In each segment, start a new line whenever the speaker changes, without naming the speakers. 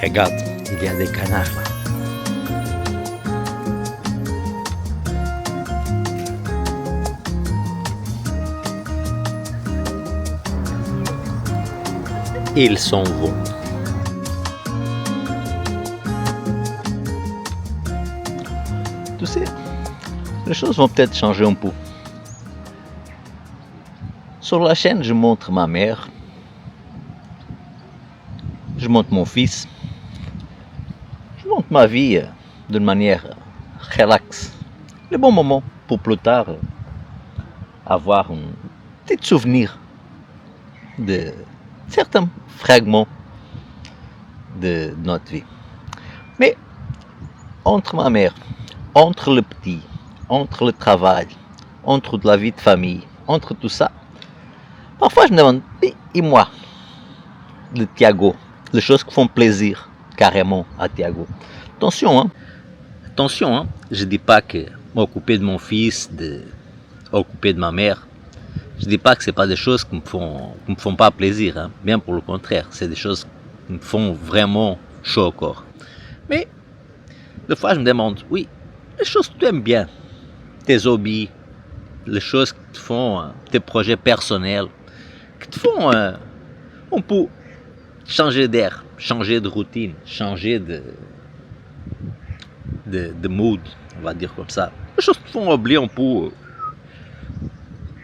Regarde, il y a des canards là. Ils s'en vont. Tu sais, les choses vont peut-être changer un peu. Sur la chaîne, je montre ma mère, je montre mon fils, je montre ma vie d'une manière relaxe. Les bons moments pour plus tard avoir un petit souvenir de certains fragments de notre vie. Mais entre ma mère, entre le petit, entre le travail, entre la vie de famille, entre tout ça, parfois je me demande, et moi, de Thiago, les choses qui font plaisir carrément à Thiago. Attention, hein. Je dis pas que m'occuper de mon fils, occuper de ma mère, je dis pas que c'est pas des choses qui me font pas plaisir, hein. Bien pour le contraire, c'est des choses qui me font vraiment chaud au corps. Mais des fois je me demande, oui, les choses que tu aimes bien, tes hobbies, les choses qui te font, tes projets personnels, qui te font on peut changer d'air, changer de routine, changer de mood, on va dire comme ça. Les choses qui te font oublier un peu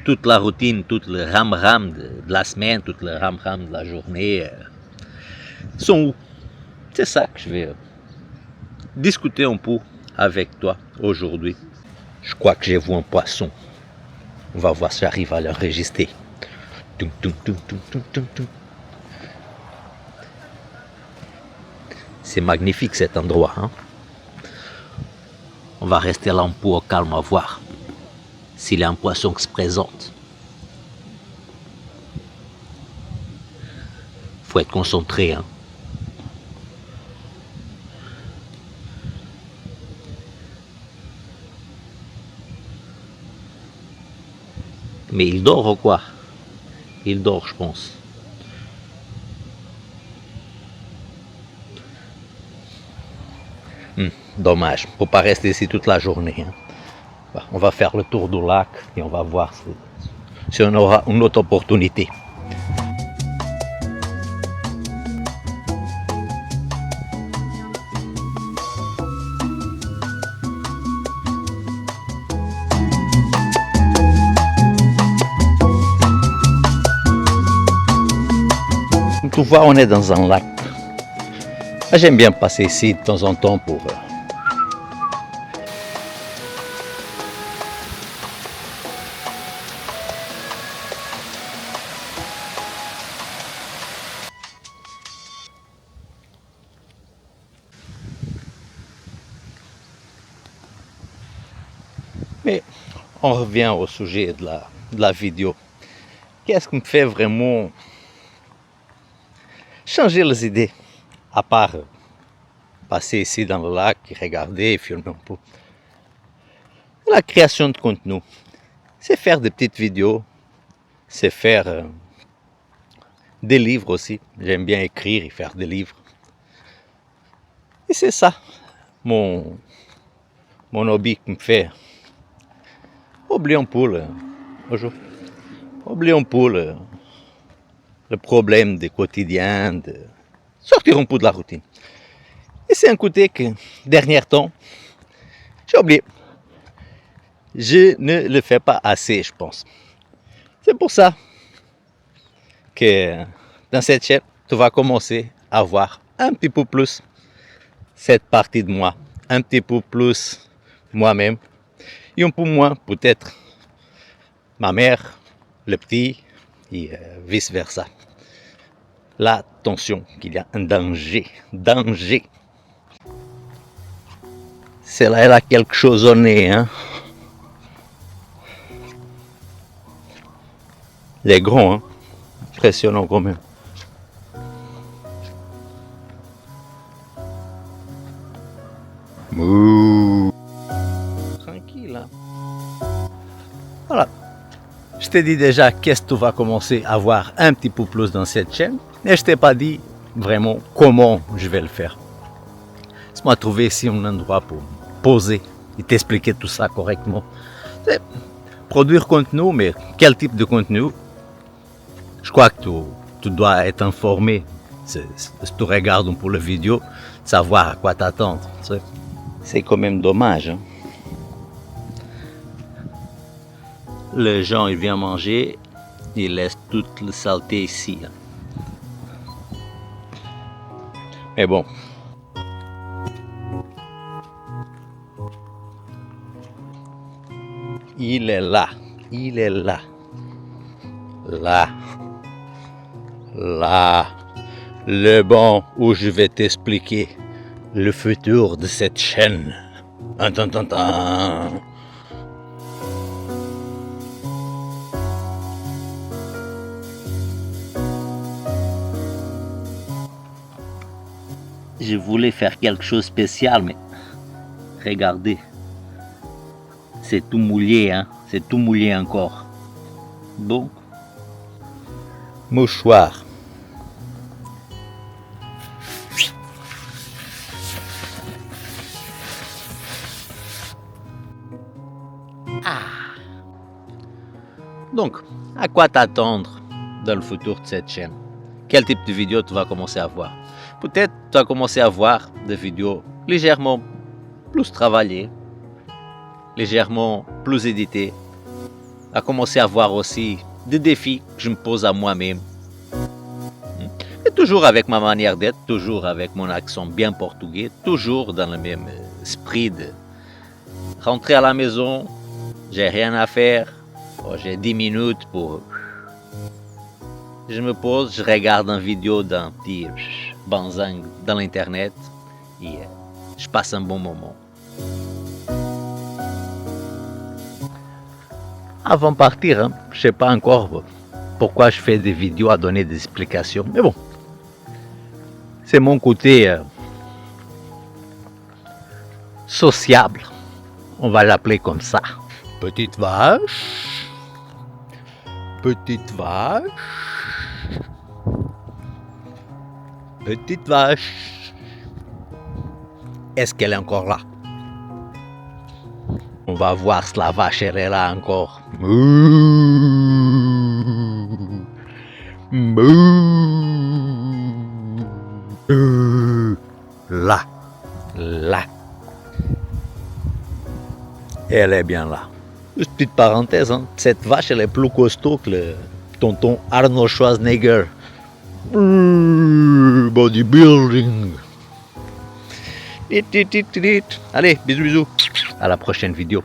toute la routine, tout le ram-ram de la semaine, tout le ram-ram de la journée. Sont où? C'est ça que je vais discuter un peu avec toi aujourd'hui. Je crois que j'ai vu un poisson. On va voir si j'arrive à l'enregistrer. C'est magnifique cet endroit, hein? On va rester là un peu au calme à voir s'il y a un poisson qui se présente. Faut être concentré, hein? Mais il dort ou quoi? Il dort, je pense. Dommage, faut pas rester ici toute la journée, hein. On va faire le tour du lac et on va voir si on aura une autre opportunité. Comme tu vois, on est dans un lac. J'aime bien passer ici de temps en temps pour Mais on revient au sujet de la vidéo. Qu'est-ce qui me fait vraiment changer les idées, à part passer ici dans le lac et regarder et filmer un peu? La création de contenu, c'est faire des petites vidéos, c'est faire des livres aussi. J'aime bien écrire et faire des livres. Et c'est ça, mon hobby qui me fait oublier un peu le problème du quotidien, de sortir un peu de la routine. Et c'est un côté que, dernier temps, j'ai oublié. Je ne le fais pas assez, je pense. C'est pour ça que dans cette chaîne, tu vas commencer à voir un petit peu plus cette partie de moi, un petit peu plus moi-même, et un peu moins peut-être ma mère, le petit, et vice-versa. Là, attention qu'il y a un danger. Celle-là, elle a quelque chose au nez, hein. Il est grand, hein. Impressionnant quand même. Mouh. Tranquille, hein. Voilà. Je t'ai dit déjà qu'est-ce que tu vas commencer à voir un petit peu plus dans cette chaîne. Et je t'ai pas dit vraiment comment je vais le faire. Laisse-moi trouver ici un endroit pour poser et t'expliquer tout ça correctement. C'est produire contenu, mais quel type de contenu? Je crois que tu dois être informé. Si tu regardes pour la vidéo, savoir à quoi t'attendre. C'est quand même dommage. Hein? Les gens, ils viennent manger, ils laissent toute la saleté ici. Hein? Mais bon. Il est là. Il est là. Là. Là. Le bon où je vais t'expliquer le futur de cette chaîne. Je voulais faire quelque chose de spécial, mais regardez, c'est tout mouillé, hein? C'est tout mouillé encore. Donc, mouchoir. Donc, à quoi t'attendre dans le futur de cette chaîne? Quel type de vidéo tu vas commencer à voir? Peut-être tu vas commencer à voir des vidéos légèrement plus travaillées, légèrement plus éditées. Tu vas commencer à voir aussi des défis que je me pose à moi-même. Et toujours avec ma manière d'être, toujours avec mon accent bien portugais, toujours dans le même esprit de rentrer à la maison, j'ai rien à faire. Oh, j'ai 10 minutes pour... Je me pose, je regarde une vidéo d'un petit banzang dans l'internet et je passe un bon moment. Avant de partir, hein, je ne sais pas encore pourquoi je fais des vidéos à donner des explications, mais bon, c'est mon côté sociable, on va l'appeler comme ça. Petite vache. Petite vache. Petite vache. Est-ce qu'elle est encore là? On va voir si la vache elle est là encore. Là. Là. Elle est bien là. Juste petite parenthèse, hein, cette vache elle est plus costaud que le tonton Arnold Schwarzenegger. Bodybuilding. Allez, bisous bisous. À la prochaine vidéo.